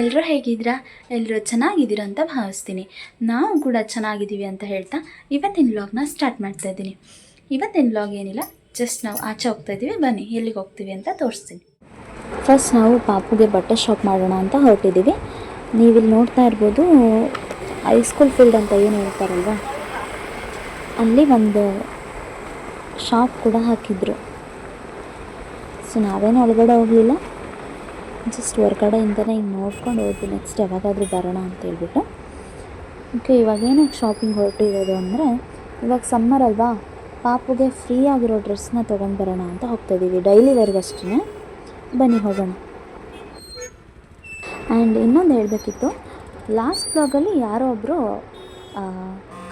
ಎಲ್ಲರೂ ಹೇಗಿದ್ದೀರಾ? ಎಲ್ಲರೂ ಚೆನ್ನಾಗಿದ್ದೀರಾ ಅಂತ ಭಾವಿಸ್ತೀನಿ. ನಾವು ಕೂಡ ಚೆನ್ನಾಗಿದ್ದೀವಿ ಅಂತ ಹೇಳ್ತಾ ಇವತ್ತಿನ ವ್ಲಾಗ್ನ ಸ್ಟಾರ್ಟ್ ಮಾಡ್ತಾ ಇದ್ದೀನಿ. ಇವತ್ತಿನ ವ್ಲಾಗ್ ಏನಿಲ್ಲ, ಜಸ್ಟ್ ನಾವು ಆಚೆ ಹೋಗ್ತಾ ಇದ್ದೀವಿ. ಬನ್ನಿ ಎಲ್ಲಿಗೆ ಹೋಗ್ತೀವಿ ಅಂತ ತೋರಿಸ್ತೀನಿ. ಫಸ್ಟ್ ನಾವು ಪಾಪುಗೆ ಬಟ್ಟೆ ಶಾಪ್ ಮಾಡೋಣ ಅಂತ ಹೊರಟಿದ್ದೀವಿ. ನೀವಿಲ್ಲಿ ನೋಡ್ತಾ ಇರ್ಬೋದು, ಹೈಸ್ಕೂಲ್ ಫೀಲ್ಡ್ ಅಂತ ಏನು ಹೇಳ್ತಾರಲ್ವ, ಅಲ್ಲಿ ಒಂದು ಶಾಪ್ ಕೂಡ ಹಾಕಿದ್ರು. ಸೊ ನಾವೇನು ಒಳಗಡೆ ಹೋಗಲಿಲ್ಲ, ಜಸ್ಟ್ ಹೊರಗಡೆಯಿಂದನೇ ಹಿಂಗೆ ನೋಡ್ಕೊಂಡು ಹೋದ್ವಿ. ನೆಕ್ಸ್ಟ್ ಯಾವಾಗಾದರೂ ಬರೋಣ ಅಂತ ಹೇಳ್ಬಿಟ್ಟು. ಓಕೆ, ಇವಾಗೇನು ಶಾಪಿಂಗ್ ಹೊರಟಿರೋದು ಅಂದರೆ, ಇವಾಗ ಸಮ್ಮರ್ ಅಲ್ವಾ, ಪಾಪುಗೆ ಫ್ರೀ ಆಗಿರೋ ಡ್ರೆಸ್ನ ತೊಗೊಂಡು ಬರೋಣ ಅಂತ ಹೋಗ್ತಾಯಿದ್ದೀವಿ. ಡೈಲಿ ವೇರ್ಗಷ್ಟೇ. ಬನ್ನಿ ಹೋಗೋಣ. ಆ್ಯಂಡ್ ಇನ್ನೊಂದು ಹೇಳಬೇಕಿತ್ತು, ಲಾಸ್ಟ್ ಬ್ಲಾಗಲ್ಲಿ ಯಾರೋ ಒಬ್ಬರು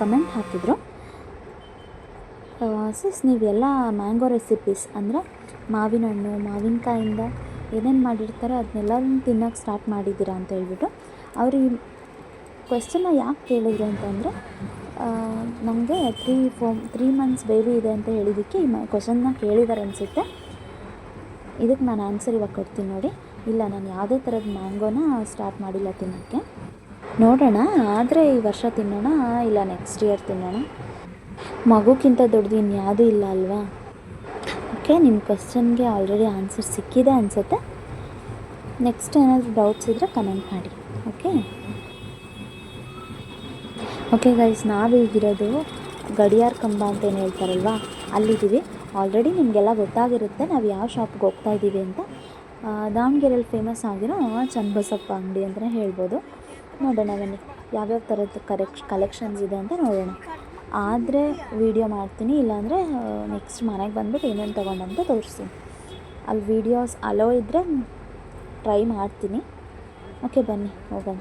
ಕಮೆಂಟ್ ಹಾಕಿದರು, ಸಿಸ್ ನೀವೆಲ್ಲ ಮ್ಯಾಂಗೋ ರೆಸಿಪೀಸ್ ಅಂದರೆ ಮಾವಿನ ಹಣ್ಣು ಮಾವಿನಕಾಯಿಂದ ಏನೇನು ಮಾಡಿರ್ತಾರೆ ಅದನ್ನೆಲ್ಲರೂ ತಿನ್ನೋಕ್ಕೆ ಸ್ಟಾರ್ಟ್ ಮಾಡಿದ್ದೀರಾ ಅಂತ ಹೇಳ್ಬಿಟ್ಟು. ಅವರು ಈ ಕ್ವೆಶ್ಚನ್ನ ಯಾಕೆ ಕೇಳಿದ್ರು ಅಂತಂದರೆ, ನಮಗೆ 3 ಮಂತ್ಸ್ ಬೇಬಿ ಇದೆ ಅಂತ ಹೇಳಿದ್ದಕ್ಕೆ ಈ ಕ್ವೆಶ್ಚನ್ನ ಕೇಳಿದ್ದಾರೆ ಅನಿಸುತ್ತೆ. ಇದಕ್ಕೆ ನಾನು ಆನ್ಸರ್ ಇವಾಗ ಕೊಡ್ತೀನಿ ನೋಡಿ. ಇಲ್ಲ, ನಾನು ಯಾವುದೇ ಥರದ ಮ್ಯಾಂಗೋನ ಸ್ಟಾರ್ಟ್ ಮಾಡಿಲ್ಲ ತಿನ್ನೋಕ್ಕೆ. ನೋಡೋಣ, ಆದರೆ ಈ ವರ್ಷ ತಿನ್ನೋಣ, ಇಲ್ಲ ನೆಕ್ಸ್ಟ್ ಇಯರ್ ತಿನ್ನೋಣ. ಮಗುಕ್ಕಿಂತ ದೊಡ್ಡದು ಇನ್ಯಾವುದೂ ಇಲ್ಲ ಅಲ್ವಾ. ಓಕೆ, ನಿಮ್ಮ ಕ್ವೆಶ್ಚನ್ಗೆ ಆಲ್ರೆಡಿ ಆನ್ಸರ್ ಸಿಕ್ಕಿದೆ ಅನಿಸುತ್ತೆ. ನೆಕ್ಸ್ಟ್ ಏನಾದರೂ ಡೌಟ್ಸ್ ಇದ್ದರೆ ಕಮೆಂಟ್ ಮಾಡಿ. ಓಕೆ ಗೈಸ್, ನಾವೀಗಿರೋದು ಗಡಿಯಾರ ಕಂಬ ಅಂತ ಏನು ಹೇಳ್ತಾರಲ್ವ, ಅಲ್ಲಿದ್ದೀವಿ. ಆಲ್ರೆಡಿ ನಿಮಗೆಲ್ಲ ಗೊತ್ತಾಗಿರುತ್ತೆ ನಾವು ಯಾವ ಶಾಪ್ಗೆ ಹೋಗ್ತಾ ಇದ್ದೀವಿ ಅಂತ. ದಾವಣಗೆರೆಯಲ್ಲಿ ಫೇಮಸ್ ಆಗಿರೋ ಚನ್ನಬಸಪ್ಪ ಅಂಗಡಿ ಅಂತಲೇ ಹೇಳ್ಬೋದು. ನೋಡೋಣ ಬನ್ನಿ ಯಾವ್ಯಾವ ಥರದ್ದು ಕಲೆಕ್ಷನ್ಸ್ ಇದೆ ಅಂತ ನೋಡೋಣ. ಆದರೆ ವೀಡಿಯೋ ಮಾಡ್ತೀನಿ, ಇಲ್ಲಾಂದರೆ ನೆಕ್ಸ್ಟ್ ಮನೆಗೆ ಬಂದುಬಿಟ್ಟು ಏನೇನು ತೊಗೊಂಡಂತ ತೋರಿಸ್ತೀನಿ. ಅಲ್ಲಿ ವೀಡಿಯೋಸ್ ಅಲೋ ಇದ್ದರೆ ಟ್ರೈ ಮಾಡ್ತೀನಿ. ಓಕೆ, ಬನ್ನಿ ಹೋಗೋಣ.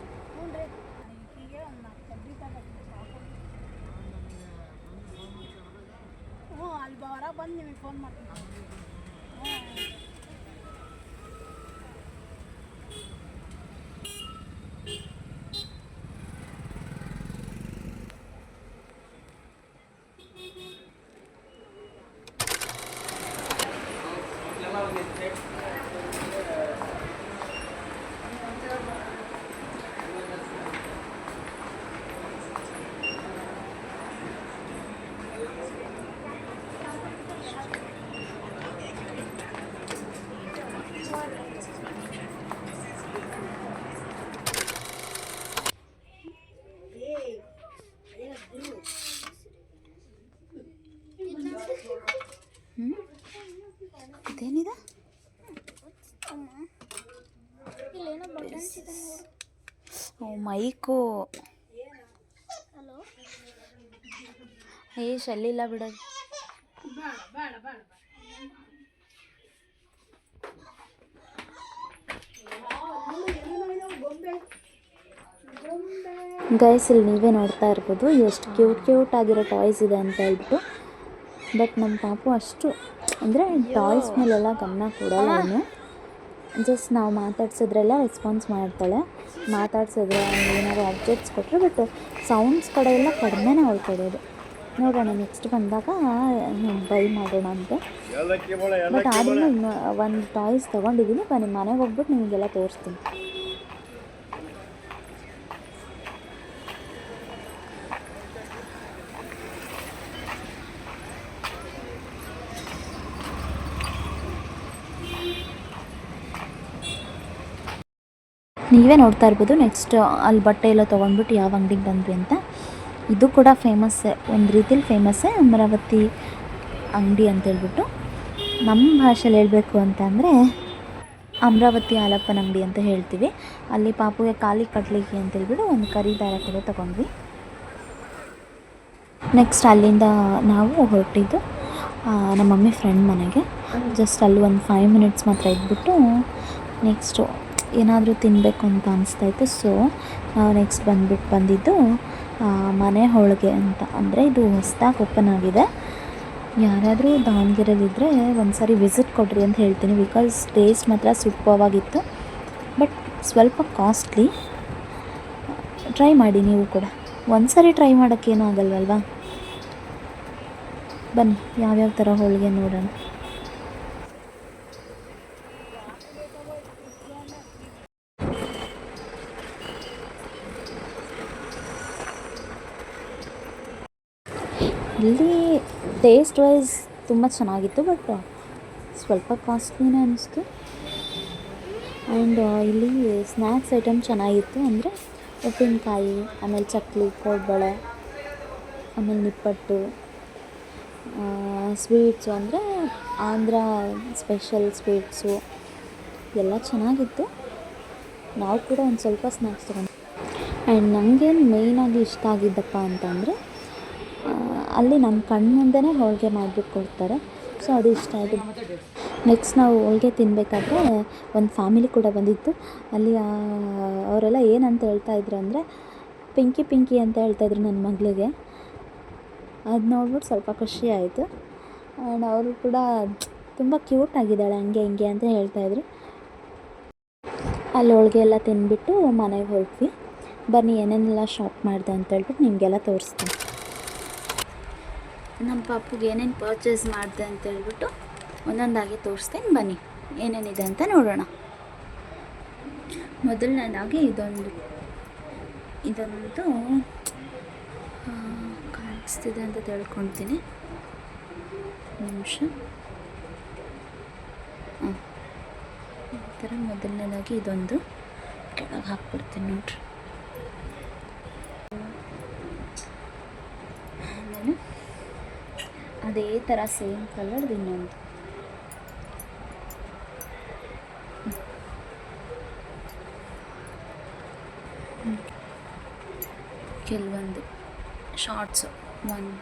ಇದೇನಿದೆ? ಮೈಕು ಶಲ್ಲಿಲ್ಲ ಬಿಡೋದು. ಗೈಸ್, ಇಲ್ಲಿ ನೀವೇ ನೋಡ್ತಾ ಇರ್ಬೋದು ಎಷ್ಟು ಕ್ಯೂಟ್ ಆಗಿರೋ ಟಾಯ್ಸ್ ಇದೆ ಅಂತ ಹೇಳ್ಬಿಟ್ಟು. ಬಟ್ ನಮ್ಮ ಪಾಪು ಅಷ್ಟು ಅಂದರೆ ಟಾಯ್ಸ್ ಮೇಲೆಲ್ಲ ಗಮನ ಕೊಡೋಲ್ಲ. ಅವನು ಜಸ್ಟ್ ನಾವು ಮಾತಾಡ್ಸಿದ್ರೆಲ್ಲ ರೆಸ್ಪಾನ್ಸ್ ಮಾಡ್ತಾಳೆ. ಮಾತಾಡ್ಸಿದ್ರೆ ಏನಾದ್ರು ಆಬ್ಜೆಕ್ಟ್ಸ್ ಕೊಟ್ಟರೆ, ಬಟ್ ಸೌಂಡ್ಸ್ ಕಡೆ ಎಲ್ಲ ಕಡಿಮೆನೇ ಹೊಳ್ಕೊಡೋದು. ನೋಡೋಣ ನೆಕ್ಸ್ಟ್ ಬಂದಾಗ ಬೈ ಮಾಡೋಣ ಅಂತೆ. ಬಟ್ ಆದ್ರೂ ಒಂದು ಟಾಯ್ಸ್ ತೊಗೊಂಡಿದ್ದೀನಿ. ಬನ್ನಿ ಮನೆಗೆ ಹೋಗ್ಬಿಟ್ಟು ನಿಮಗೆಲ್ಲ ತೋರಿಸ್ತೀನಿ. ನೀವೇ ನೋಡ್ತಾ ಇರ್ಬೋದು. ನೆಕ್ಸ್ಟ್ ಅಲ್ಲಿ ಬಟ್ಟೆ ಎಲ್ಲ ತೊಗೊಂಡ್ಬಿಟ್ಟು ಯಾವ ಅಂಗಡಿಗೆ ಬಂದ್ವಿ ಅಂತ. ಇದು ಕೂಡ ಫೇಮಸ್ಸೇ, ಒಂದು ರೀತಿಲಿ ಫೇಮಸ್ಸೇ, ಅಮರಾವತಿ ಅಂಗಡಿ ಅಂತೇಳ್ಬಿಟ್ಟು. ನಮ್ಮ ಭಾಷೆಯಲ್ಲಿ ಹೇಳಬೇಕು ಅಂತಂದರೆ ಅಮರಾವತಿ ಹಾಲಪ್ಪನ ಅಂಗಡಿ ಅಂತ ಹೇಳ್ತೀವಿ. ಅಲ್ಲಿ ಪಾಪುಗೆ ಕಾಲಿಗೆ ಕಟ್ಲಿಕ್ಕೆ ಅಂತೇಳ್ಬಿಟ್ಟು ಒಂದು ಕರಿ ದಾರ ಕೂಡ ತೊಗೊಂಡ್ವಿ. ನೆಕ್ಸ್ಟ್ ಅಲ್ಲಿಂದ ನಾವು ಹೊರಟಿದ್ದು ನಮ್ಮ ಮಮ್ಮಿ ಫ್ರೆಂಡ್ ಮನೆಗೆ. ಜಸ್ಟ್ ಅಲ್ಲಿ ಒಂದು 5 ಮಿನಿಟ್ಸ್ ಮಾತ್ರ ಇದ್ಬಿಟ್ಟು ನೆಕ್ಸ್ಟು ಏನಾದರೂ ತಿನ್ನಬೇಕು ಅಂತ ಅನಿಸ್ತಾಯಿತ್ತು. ಸೊ ನಾವು ನೆಕ್ಸ್ಟ್ ಬಂದಿದ್ದು ಮನೆ ಹೋಳಿಗೆ ಅಂತ. ಅಂದರೆ ಇದು ಹೊಸದಾಗಿ ಓಪನ್ ಆಗಿದೆ. ಯಾರಾದರೂ ದಾವಣಗೆರೆಯಲ್ಲಿದ್ದರೆ ಒಂದು ಸಾರಿ ವಿಸಿಟ್ ಕೊಡ್ರಿ ಅಂತ ಹೇಳ್ತೀನಿ. ಬಿಕಾಸ್ ಟೇಸ್ಟ್ ಮಾತ್ರ ಸೂಪರ್ವಾಗಿತ್ತು, ಬಟ್ ಸ್ವಲ್ಪ ಕಾಸ್ಟ್ಲಿ. ಟ್ರೈ ಮಾಡಿ ನೀವು ಕೂಡ. ಒಂದು ಸಾರಿ ಟ್ರೈ ಮಾಡೋಕ್ಕೇನೂ ಆಗಲ್ವಲ್ವಾ. ಬನ್ನಿ ಯಾವ್ಯಾವ ಥರ ಹೋಳಿಗೆ ನೋಡೋಣ. ಟೇಸ್ಟ್ ವೈಸ್ ತುಂಬ ಚೆನ್ನಾಗಿತ್ತು, ಬಟ್ ಸ್ವಲ್ಪ ಕಾಸ್ಟ್ಲಿನೇ ಅನ್ನಿಸ್ತು. ಆ್ಯಂಡ್ ಇಲ್ಲಿ ಸ್ನ್ಯಾಕ್ಸ್ ಐಟಮ್ ಚೆನ್ನಾಗಿತ್ತು, ಅಂದರೆ ಉಪ್ಪಿನಕಾಯಿ, ಆಮೇಲೆ ಚಕ್ಲಿ, ಕೋಡ್ಬಳೆ, ಆಮೇಲೆ ನಿಪ್ಪಟ್ಟು, ಸ್ವೀಟ್ಸು ಅಂದರೆ ಆಂಧ್ರ ಸ್ಪೆಷಲ್ ಸ್ವೀಟ್ಸು ಎಲ್ಲ ಚೆನ್ನಾಗಿತ್ತು. ನಾವು ಕೂಡ ಒಂದು ಸ್ವಲ್ಪ ಸ್ನ್ಯಾಕ್ಸ್ ತೊಗೊಂಡು. ಆ್ಯಂಡ್ ನನಗೇನು ಮೇಯ್ನಾಗಿ ಇಷ್ಟ ಆಗಿದ್ದಪ್ಪ ಅಂತಂದರೆ ಅಲ್ಲಿ ನಮ್ಮ ಕಣ್ಣು ಮುಂದೆನೇ ಹೋಳಿಗೆ ಮಾಡಿಬಿಟ್ಟು ಕೊಡ್ತಾರೆ. ಸೊ ಅದು ಇಷ್ಟ ಆಯಿತು. ನೆಕ್ಸ್ಟ್ ನಾವು ಹೋಳಿಗೆ ತಿನ್ನಬೇಕಾದ್ರೆ ಒಂದು ಫ್ಯಾಮಿಲಿ ಕೂಡ ಬಂದಿತ್ತು. ಅಲ್ಲಿ ಅವರೆಲ್ಲ ಏನಂತ ಹೇಳ್ತಾಯಿದ್ರು ಅಂದರೆ ಪಿಂಕಿ ಪಿಂಕಿ ಅಂತ ಹೇಳ್ತಾಯಿದ್ರು ನನ್ನ ಮಗಳಿಗೆ. ಅದು ನೋಡ್ಬಿಟ್ಟು ಸ್ವಲ್ಪ ಖುಷಿ ಆಯಿತು. ಆ್ಯಂಡ್ ಅವರು ಕೂಡ ತುಂಬ ಕ್ಯೂಟ್ ಆಗಿದ್ದಾಳೆ, ಹಂಗೆ ಹಿಂಗೆ ಅಂತ ಹೇಳ್ತಾಯಿದ್ರು. ಅಲ್ಲಿ ಹೋಳಿಗೆ ಎಲ್ಲ ತಿಂದುಬಿಟ್ಟು ಮನೆಗೆ ಹೊರಟ್ವಿ. ಬನ್ನಿ ಏನೇನೆಲ್ಲ ಶಾಪ್ ಮಾಡಿದೆ ಅಂತ ಹೇಳ್ಬಿಟ್ಟು ನಿಮಗೆಲ್ಲ ತೋರಿಸ್ತೀನಿ. ನಮ್ಮ ಪಾಪುಗೆ ಏನೇನು ಪರ್ಚೇಸ್ ಮಾಡಿದೆ ಅಂತ ಹೇಳ್ಬಿಟ್ಟು ಒಂದೊಂದಾಗಿ ತೋರಿಸ್ತೀನಿ. ಬನ್ನಿ ಏನೇನಿದೆ ಅಂತ ನೋಡೋಣ. ಮೊದಲನೇದಾಗಿ ಇದೊಂದು ಕಾಣಿಸ್ತಿದೆ ಅಂತ ತಿಳ್ಕೊಳ್ತೀನಿ. ನಿಮಿಷ. ಈ ಥರ ಮೊದಲನೇದಾಗಿ ಇದೊಂದು ಕೆಳಗೆ ಹಾಕ್ಬಿಡ್ತೀನಿ ನೋಡ್ರಿ. ಆಮೇಲೆ ಅದೇ ಥರ ಸೇಮ್ ಕಲರ್ ಇನ್ನೊಂದು. ಕೆಲವೊಂದು ಶಾರ್ಟ್ಸು ಒಂದು.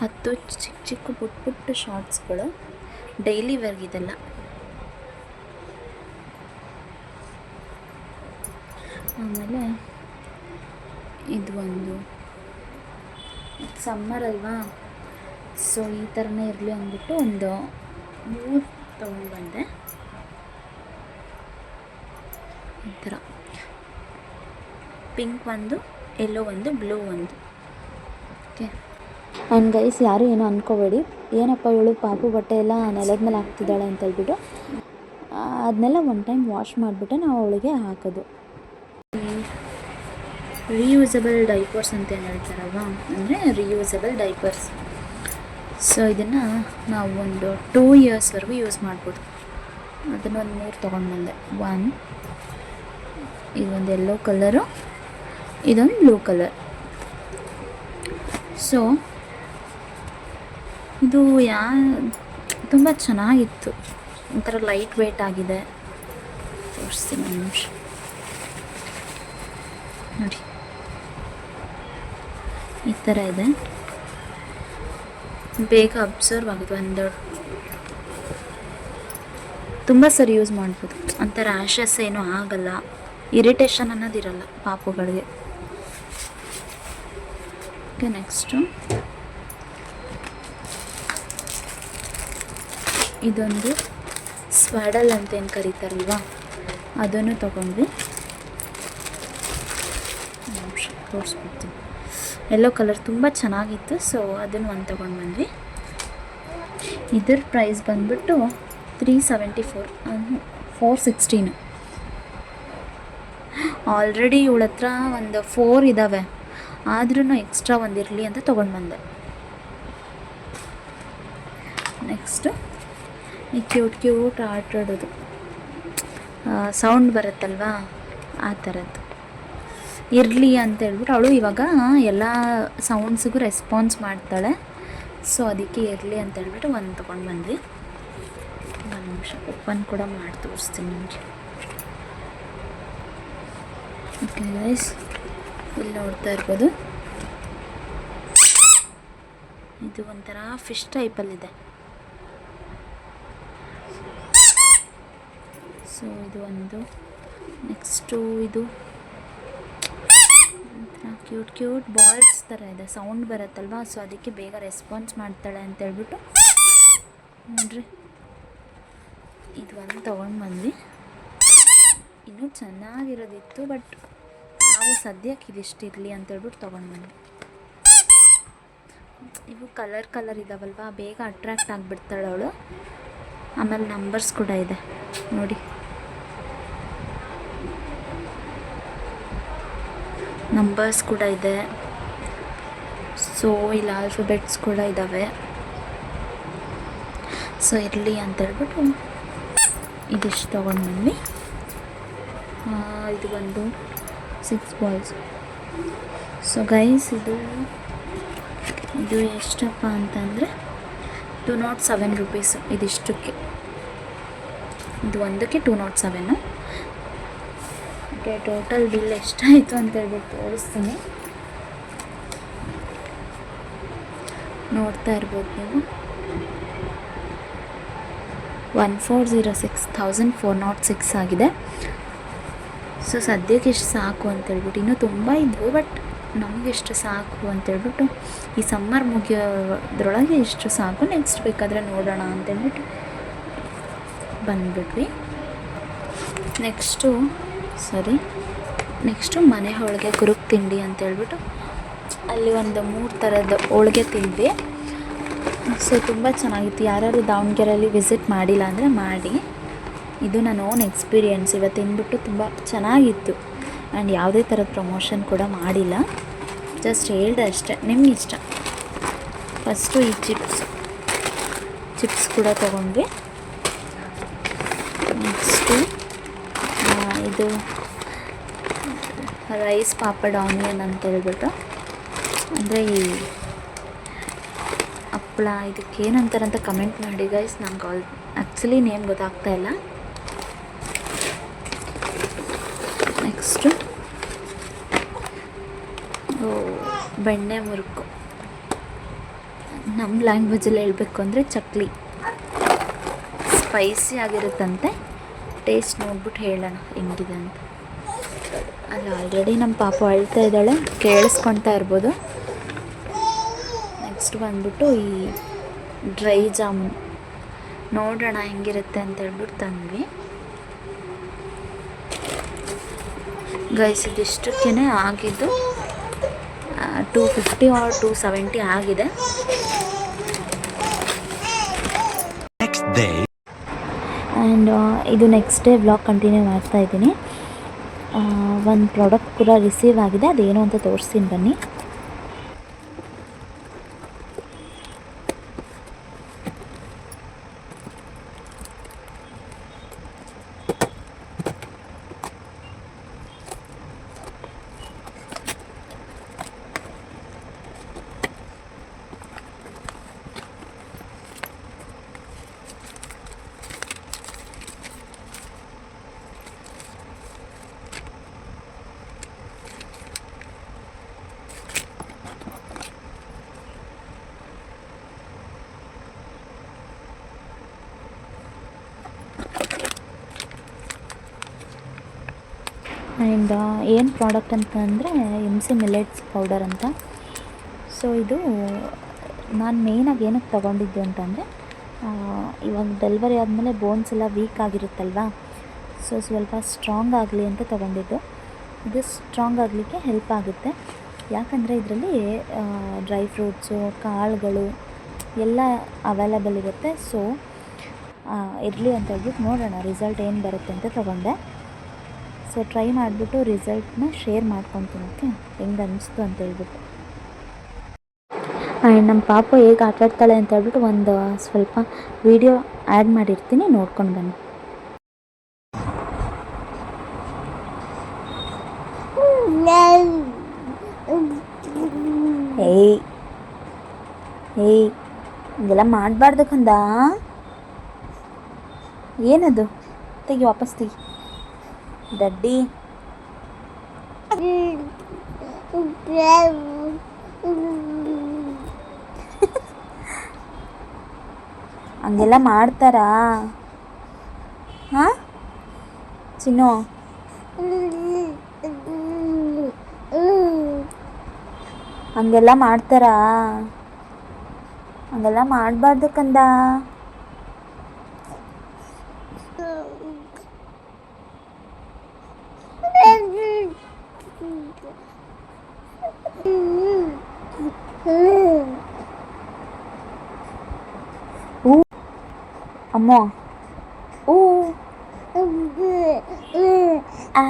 ಹತ್ತು ಚಿಕ್ಕ ಚಿಕ್ಕ ಪುಟ್ಟ ಪುಟ್ಟ ಶಾರ್ಟ್ಸ್ಗಳು, ಡೈಲಿ ವೇರ್ಗಿದೆಲ್ಲ. ಆಮೇಲೆ ಇದು ಒಂದು ಸಮ್ಮರ್ ಅಲ್ವಾ, ಸೊ ಈ ಥರನೇ ಇರಲಿ ಅಂದ್ಬಿಟ್ಟು ಒಂದು 3 ತೊಗೊಂಡು ಬಂದೆ. ಈ ಥರ ಪಿಂಕ್ ಒಂದು, ಯೆಲ್ಲೋ ಒಂದು, ಬ್ಲೂ ಒಂದು. ಓಕೆ. ಆ್ಯಂಡ್ ಗೈಸ್, ಯಾರು ಏನೋ ಅಂದ್ಕೋಬೇಡಿ, ಏನಪ್ಪ ಇವಳು ಪಾಪು ಬಟ್ಟೆ ಎಲ್ಲ ನೆಲದ ಮೇಲೆ ಹಾಕ್ತಿದ್ದಾಳೆ ಅಂತ ಹೇಳ್ಬಿಟ್ಟು ಅದನ್ನೆಲ್ಲ ಒನ್ ಟೈಮ್ ವಾಶ್ ಮಾಡಿಬಿಟ್ಟೆ ನಾವು ಅವಳಿಗೆ ಹಾಕೋದು. ರಿಯೂಸಬಲ್ ಡೈಪರ್ಸ್ ಅಂತ ಏನು ಹೇಳ್ತಾರಲ್ವ, ಅಂದರೆ ರಿಯೂಸಬಲ್ ಡೈಪರ್ಸ್. ಸೊ ಇದನ್ನು ನಾವು ಒಂದು 2 ಇಯರ್ಸ್ವರೆಗೂ ಯೂಸ್ ಮಾಡ್ಬೋದು. ಅದನ್ನೊಂದು 3 ತೊಗೊಂಡು ಬಂದೆ. ಇದೊಂದು ಯೆಲ್ಲೋ ಕಲರು, ಇದೊಂದು ಬ್ಲೂ ಕಲರ್. ಸೊ ಇದು ತುಂಬ ಚೆನ್ನಾಗಿತ್ತು, ಒಂಥರ ಲೈಟ್ ವೇಟ್ ಆಗಿದೆ. ತೋರಿಸ್ತೀನಿ ಒಂದು ನಿಮಿಷ ನೋಡಿ. ಈ ಥರ ಇದೆ, ಬೇಗ ಅಬ್ಸರ್ವ್ ಆಗುತ್ತೆ. ತುಂಬ ಸರಿ ಯೂಸ್ ಮಾಡ್ಬೋದು. ಅಂಥ ರ್ಯಾಷಸ್ ಏನೂ ಆಗಲ್ಲ, ಇರಿಟೇಷನ್ ಅನ್ನೋದಿರಲ್ಲ ಪಾಪುಗಳಿಗೆ. ಓಕೆ. ನೆಕ್ಸ್ಟು ಇದೊಂದು ಸ್ವಾಡಲ್ ಅಂತ ಏನು ಕರೀತಾರಲ್ವ, ಅದನ್ನು ತೊಗೊಂಡ್ವಿ. ತೋರಿಸ್ಬಿಡ್ತೀನಿ. ಯೆಲ್ಲೋ ಕಲರ್ ತುಂಬ ಚೆನ್ನಾಗಿತ್ತು, ಸೊ ಅದನ್ನು ಒಂದು ತೊಗೊಂಡು ಬಂದ್ವಿ. ಇದ್ರ ಪ್ರೈಸ್ ಬಂದ್ಬಿಟ್ಟು 374, 416. ಆಲ್ರೆಡಿ ಇವಳ ಹತ್ರ ಒಂದು 4 ಇದ್ದಾವೆ, ಆದ್ರೂ ಎಕ್ಸ್ಟ್ರಾ ಒಂದಿರಲಿ ಅಂತ ತೊಗೊಂಡು ಬಂದೆ. ನೆಕ್ಸ್ಟು ಈ ಕ್ಯೂಟ್ ಆಟಾಡೋದು ಸೌಂಡ್ ಬರುತ್ತಲ್ವಾ, ಆ ಥರದ್ದು ಇರಲಿ ಅಂತ ಹೇಳ್ಬಿಟ್ಟು ಅವಳು ಇವಾಗ ಎಲ್ಲ ಸೌಂಡ್ಸಿಗೂ ರೆಸ್ಪಾನ್ಸ್ ಮಾಡ್ತಾಳೆ. ಸೊ ಅದಕ್ಕೆ ಇರಲಿ ಅಂತ ಹೇಳ್ಬಿಟ್ಟು ಒಂದು ತೊಗೊಂಡು ಬಂದ್ವಿ. ಒಂದು ನಿಮಿಷ ಓಪನ್ ಕೂಡ ಮಾಡಿ ತೋರಿಸ್ತೀನಿ ನಿಮಗೆ. ಓಕೆ ಗೈಸ್, ಇಲ್ಲಿ ನೋಡ್ತಾ ಇರ್ಬೋದು, ಇದು ಒಂಥರ ಫಿಶ್ ಟೈಪಲ್ಲಿದೆ. ಸೊ ಇದು ಒಂದು. ನೆಕ್ಸ್ಟು ಇದು ಕ್ಯೂಟ್ ಬಾಲ್ಸ್ ಥರ ಇದೆ, ಸೌಂಡ್ ಬರುತ್ತಲ್ವ, ಸೊ ಅದಕ್ಕೆ ಬೇಗ ರೆಸ್ಪಾನ್ಸ್ ಮಾಡ್ತಾಳೆ ಅಂತೇಳ್ಬಿಟ್ಟು ನೋಡ್ರಿ ಇದು ಒಂದು ತೊಗೊಂಡು ಬಂದ್ವಿ. ಇನ್ನೂ ಚೆನ್ನಾಗಿರೋದಿತ್ತು, ಬಟ್ ನಾವು ಸದ್ಯಕ್ಕೆ ಇದಿಷ್ಟು ಇರಲಿ ಅಂತೇಳ್ಬಿಟ್ಟು ತೊಗೊಂಡು ಬಂದ್ವಿ. ಇವು ಕಲರ್ ಕಲರ್ ಇದ್ದಾವಲ್ವ, ಬೇಗ ಅಟ್ರ್ಯಾಕ್ಟ್ ಆಗಿಬಿಡ್ತಾಳೆ ಅವಳು. ಆಮೇಲೆ ನಂಬರ್ಸ್ ಕೂಡ ಇದೆ ನೋಡಿ, ನಂಬರ್ಸ್ ಕೂಡ ಇದೆ. ಸೊ ಇಲ್ಲಿ ಆಲ್ಫಬೆಟ್ಸ್ ಕೂಡ ಇದ್ದಾವೆ. ಸೊ ಇರಲಿ ಅಂತೇಳ್ಬಿಟ್ಟು ಇದಿಷ್ಟು ತೊಗೊಂಡು ಬಂದ್ವಿ. ಇದು ಬಂದು 6 ಬಾಲ್ಸ್. ಸೊ ಗೈಸ್ ಇದು ಎಷ್ಟಪ್ಪ ಅಂತಂದರೆ 207 ರೂಪೀಸು ಇದಿಷ್ಟಕ್ಕೆ. ಇದು ಒಂದಕ್ಕೆ 207. ಓಕೆ, ಟೋಟಲ್ ಬಿಲ್ ಎಷ್ಟಾಯಿತು ಅಂತೇಳ್ಬಿಟ್ಟು ತೋರಿಸ್ತೀನಿ, ನೋಡ್ತಾ ಇರ್ಬೋದು ನೀವು. 1406 ಆಗಿದೆ. ಸೊ ಸದ್ಯಕ್ಕೆ ಇಷ್ಟು ಸಾಕು ಅಂತೇಳ್ಬಿಟ್ಟು, ಇನ್ನೂ ತುಂಬ ಇದ್ವು ಬಟ್ ನಮಗೆಷ್ಟು ಸಾಕು ಅಂತೇಳ್ಬಿಟ್ಟು ಈ ಸಮ್ಮರ್ ಮುಗಿಯೋದ್ರೊಳಗೆ ಇಷ್ಟು ಸಾಕು, ನೆಕ್ಸ್ಟ್ ಬೇಕಾದರೆ ನೋಡೋಣ ಅಂತೇಳ್ಬಿಟ್ಟು ಬಂದುಬಿಟ್ವಿ. ನೆಕ್ಸ್ಟು ಮನೆ ಹೋಳಿಗೆ ಕುರುಕ್ ತಿಂಡಿ ಅಂತೇಳ್ಬಿಟ್ಟು ಅಲ್ಲಿ ಒಂದು 3 ಥರದ ಹೋಳಿಗೆ ತಿಂದ್ವಿ. ಸೊ ತುಂಬ ಚೆನ್ನಾಗಿತ್ತು. ಯಾರ್ಯಾರು ದಾವಣಗೆರೆಯಲ್ಲಿ ವಿಸಿಟ್ ಮಾಡಿಲ್ಲ ಅಂದರೆ ಮಾಡಿ, ಇದು ನನ್ನ ಓನ್ ಎಕ್ಸ್ಪೀರಿಯೆನ್ಸ್. ಇವತ್ತು ತಿಂದ್ಬಿಟ್ಟು ತುಂಬ ಚೆನ್ನಾಗಿತ್ತು. ಆ್ಯಂಡ್ ಯಾವುದೇ ಥರದ ಪ್ರಮೋಷನ್ ಕೂಡ ಮಾಡಿಲ್ಲ, ಜಸ್ಟ್ ಹೇಳ್ದೆ ಅಷ್ಟೇ, ನಿಮ್ಗೆ ಇಷ್ಟ. ಫಸ್ಟು ಈ ಚಿಪ್ಸ್ ಕೂಡ ತೊಗೊಂಡ್ವಿ. ನೆಕ್ಸ್ಟು ಇದು ರೈಸ್ ಪಾಪಡ್ ಆನಿಯನ್ ಅಂತ ಹೇಳ್ಬಿಟ್ಟು, ಅಂದರೆ ಈ ಹಪ್ಪಳ, ಇದಕ್ಕೆ ಏನಂತಾರಂತ ಕಮೆಂಟ್ ಮಾಡಿ ಗೈಸ್, ನಂಗೆ ಆ್ಯಕ್ಚುಲಿ ನೇಮ್ ಗೊತ್ತಾಗ್ತಾ ಇಲ್ಲ. ನೆಕ್ಸ್ಟು ಬೆಣ್ಣೆ ಮುರುಕು, ನಮ್ಮ ಲ್ಯಾಂಗ್ವೇಜಲ್ಲಿ ಹೇಳಬೇಕು ಅಂದರೆ ಚಕ್ಲಿ. ಸ್ಪೈಸಿ ಆಗಿರುತ್ತಂತೆ, ಟೇಸ್ಟ್ ನೋಡ್ಬಿಟ್ಟು ಹೇಳೋಣ ಹೆಂಗಿದೆ ಅಂತ. ಅಲ್ಲಿ ಆಲ್ರೆಡಿ ನಮ್ಮ ಪಾಪ ಅಳ್ತಾ ಇದ್ದಾಳೆ, ಕೇಳಿಸ್ಕೊಳ್ತಾ ಇರ್ಬೋದು. ನೆಕ್ಸ್ಟ್ ಬಂದ್ಬಿಟ್ಟು ಈ ಡ್ರೈ ಜಾಮೂನ್, ನೋಡೋಣ ಹೆಂಗಿರುತ್ತೆ ಅಂತೇಳ್ಬಿಟ್ಟು ತಂದ್ವಿ. ಗೈಸ್ ಇದಿಷ್ಟಕ್ಕೇ ಆಗಿದ್ದು 250 ಆರ್ 270 ಆಗಿದೆ. ಆ್ಯಂಡ್ ಇದು ನೆಕ್ಸ್ಟ್ ಡೇ ವ್ಲಾಗ್ ಕಂಟಿನ್ಯೂ ಮಾಡ್ತಾಯಿದ್ದೀನಿ. ಒಂದು ಪ್ರಾಡಕ್ಟ್ ಕೂಡ ರಿಸೀವ್ ಆಗಿದೆ, ಅದೇನು ಅಂತ ತೋರಿಸ್ತೀನಿ ಬನ್ನಿ. ಆ್ಯಂಡ್ ಏನು ಪ್ರಾಡಕ್ಟ್ ಅಂತಂದರೆ MC ಮಿಲೆಟ್ಸ್ ಪೌಡರ್ ಅಂತ. ಸೊ ಇದು ನಾನು ಮೇಯ್ನಾಗಿ ಏನಕ್ಕೆ ತೊಗೊಂಡಿದ್ದು ಅಂತಂದರೆ, ಇವಾಗ ಡೆಲಿವರಿ ಆದಮೇಲೆ ಬೋನ್ಸ್ ಎಲ್ಲ ವೀಕ್ ಆಗಿರುತ್ತಲ್ವ, ಸೊ ಸ್ವಲ್ಪ ಸ್ಟ್ರಾಂಗ್ ಆಗಲಿ ಅಂತ ತೊಗೊಂಡಿದ್ದು. ಇದು ಸ್ಟ್ರಾಂಗ್ ಆಗಲಿಕ್ಕೆ ಹೆಲ್ಪ್ ಆಗುತ್ತೆ, ಯಾಕಂದರೆ ಇದರಲ್ಲಿ ಡ್ರೈ ಫ್ರೂಟ್ಸು, ಕಾಳುಗಳು ಎಲ್ಲ ಅವೈಲೇಬಲ್ ಇರುತ್ತೆ. ಸೊ ಇರಲಿ ಅಂತ ಹೇಳ್ಬಿಟ್ಟು ನೋಡೋಣ ರಿಸಲ್ಟ್ ಏನು ಬರುತ್ತೆ ಅಂತ ತೊಗೊಂಡೆ. ಸೊ ಟ್ರೈ ಮಾಡಿಬಿಟ್ಟು ರಿಸಲ್ಟ್ನ ಶೇರ್ ಮಾಡ್ಕೊತೀನಿ, ಓಕೆ, ಹೆಂಗೆ ಅನ್ನಿಸ್ತು ಅಂತ ಹೇಳ್ಬಿಟ್ಟು. ಆ್ಯಂಡ್ ನಮ್ಮ ಪಾಪ ಹೇಗೆ ಆಟಾಡ್ತಾಳೆ ಅಂತ ಹೇಳ್ಬಿಟ್ಟು ಒಂದು ಸ್ವಲ್ಪ ವಿಡಿಯೋ ಆ್ಯಡ್ ಮಾಡಿರ್ತೀನಿ, ನೋಡ್ಕೊಂಡು ಬನ್ನಿ. ಏಯ್ ಹಿಂಗೆಲ್ಲ ಮಾಡಬಾರ್ದು ಕಂದ. ಏನದು? ತೆಗಿ, ವಾಪಸ್ ತೆಗಿ ದಡ್ಡಿ. ಹಂಗೆಲ್ಲ ಮಾಡ್ತಾರಾ? ಹಾಂ ಚಿನ್ನು, ಹಂಗೆಲ್ಲ ಮಾಡ್ತಾರಾ? ಹಂಗೆಲ್ಲ ಮಾಡಬಾರ್ದು ಕಂದ. ಅಮ್ಮ ಓ ಆ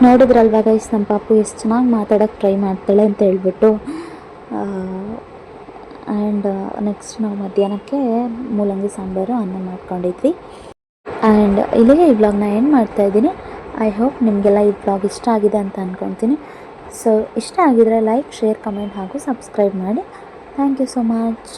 ನೋಡಿದ್ರಲ್ವಾ ಗೈಸ್ ನಮ್ಮ ಪಾಪು ಎಷ್ಟು ಚೆನ್ನಾಗಿ ಮಾತಾಡೋಕ್ಕೆ ಟ್ರೈ ಮಾಡ್ತಾಳೆ ಅಂತ ಹೇಳ್ಬಿಟ್ಟು. ಆ್ಯಂಡ್ ನೆಕ್ಸ್ಟ್ ನಾವು ಮಧ್ಯಾಹ್ನಕ್ಕೆ ಮೂಲಂಗಿ ಸಾಂಬಾರು ಅನ್ನ ಮಾಡ್ಕೊಂಡಿದ್ವಿ. ಆ್ಯಂಡ್ ಇಲ್ಲಿಗೆ ಈ ವ್ಲಾಗ್ನ ಏನು ಮಾಡ್ತಾಯಿದ್ದೀನಿ. ಐ ಹೋಪ್ ನಿಮಗೆಲ್ಲ ಈ ವ್ಲಾಗ್ ಇಷ್ಟ ಆಗಿದೆ ಅಂತ ಅಂದ್ಕೊತೀನಿ. ಸೊ ಇಷ್ಟ ಆಗಿದರೆ ಲೈಕ್, ಶೇರ್, ಕಮೆಂಟ್ ಹಾಗೂ ಸಬ್ಸ್ಕ್ರೈಬ್ ಮಾಡಿ. Thank you so much.